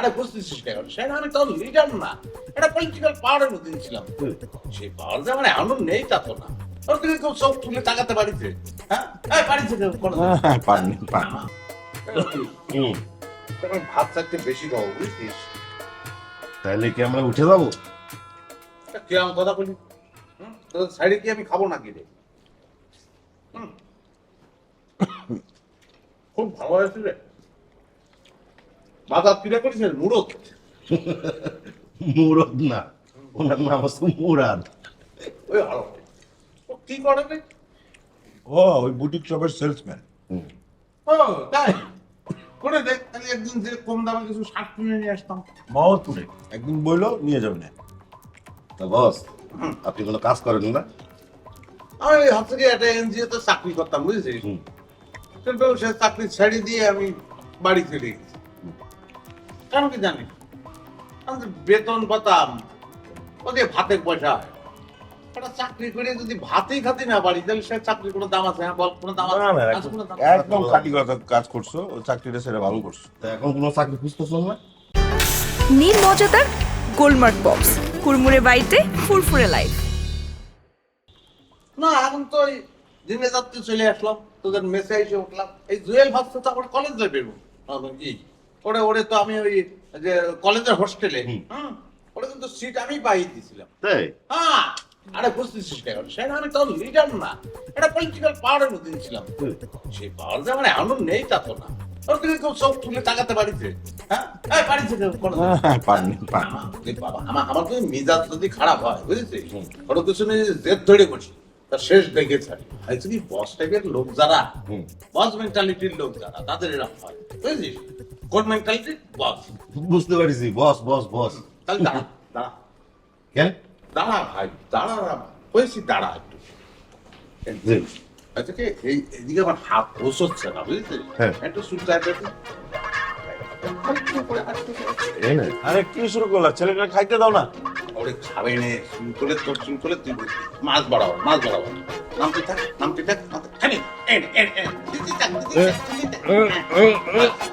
আরে বুঝতেছিস কেন সেটা আমি তো লিডার না, এটা পলিটিক্যাল পাওয়ারের মধ্যে ছিলাম। সেই পাওয়ার যে মানে এমন নেই তা তো না। ওর দিকে কেউ চোখ তুলে তাকাতে পারিছে? হ্যাঁ এই পারিছে কেউ কোনো পারনি তখন ভাত চাইতে বেশি খাবো বুঝছিস? তাহলে কি আমরা উঠে যাবো? কিরম কথা বলি, তোদের সাইডে কি আমি খাবো নাকি রে? খুব ভালো হয়েছে রে। বাজার কিনে করেছিস মুরত? মুরাদ না, ওনার নাম হচ্ছে মুরাদ। ওই ভালো। ও কি করে রে? ও ওই বুটিক শপের সেলসম্যান। ও তাই করে দেখ, তাহলে একদিন যে কম দামে কিছু শাক কিনে নিয়ে আসতাম। মহৎপুরে একদিন বইলো নিয়ে যাবে না। তা বস, আপনি কোনো কাজ করেন না? আমি হচ্ছে কি একটা এনজিও তে চাকরি করতাম বুঝেছিস, কিন্তু সে চাকরি ছেড়ে দিয়ে আমি বাড়ি ফিরে গেছি। কেন কি জানি আমি যে বেতন পাতাম ওকে ভাতের পয়সা হয়। একটা চাকরি করে যদি ভাতেই খাতি না পারি তাহলে সে চাকরির কোনো দাম আছে? হ্যাঁ বল, কোনো দাম আছে? না না, আছে কোনো দাম? একদম খাঁটি কথা কাজ করছো, ও চাকরিটা সেটা ভালো করছো। তা এখন কোনো চাকরি খুঁজতেছ না? নিন মজাদার গোলমার্ক বক্স, কুড়মুড়ে বাইটে ফুরফুরে লাইফ। না এখন তো ওই দিনে যাত্রী চলে আসলাম, তোদের মেসে এসে উঠলাম। এই জুয়েল ভাবছে তো আবার কলেজ যাবে কি ওরে ওরে তো আমি ওই যে কলেজের হোস্টেলে ওরে কিন্তু সিট আমি পাই দিয়েছিলাম। তাই? হ্যাঁ আরে বুঝতেছিস কেন সেটা আমি তো লিডার না, এটা পলিটিক্যাল পাওয়ারের মধ্যে ছিলাম। সেই পাওয়ার যে মানে এমন নেই তা তো না। ওর দিকে কেউ চোখ তুলে তাকাতে পারিছে? হ্যাঁ এই পারিছে কেউ কোনো? পারনি বাবা আমার তো মেজাজ যদি খারাপ হয় বুঝেছিস, ওর পিছনে জেদ ধরে বসি তার শেষ দেখে ছাড়ি। অ্যাকচুয়ালি বস টাইপের লোক যারা, বস মেন্টালিটির লোক যারা, তাদের এরকম হয় বুঝেছিস। কোন মেন্টালিটির বস? বুঝতে পারছি, বস বস বস। তাহলে দাঁড়া দাঁড়া কেন? দাঁড়া ভাই দাঁড়া, হয়েছি দাঁড়া একটু। জি। আচ্ছা কি এই এদিকে আমার হাত হোস হচ্ছে না বুঝেছিস, হ্যাঁ। একটু সুট চাইবে। আরে কি শুরু করলা? ছেলেটা খাইতে দাও না। ওরে খাবে নে, চুল করে তুই বলবি মাছ বাড়াবো নামতে থাক খানি দিদি থাক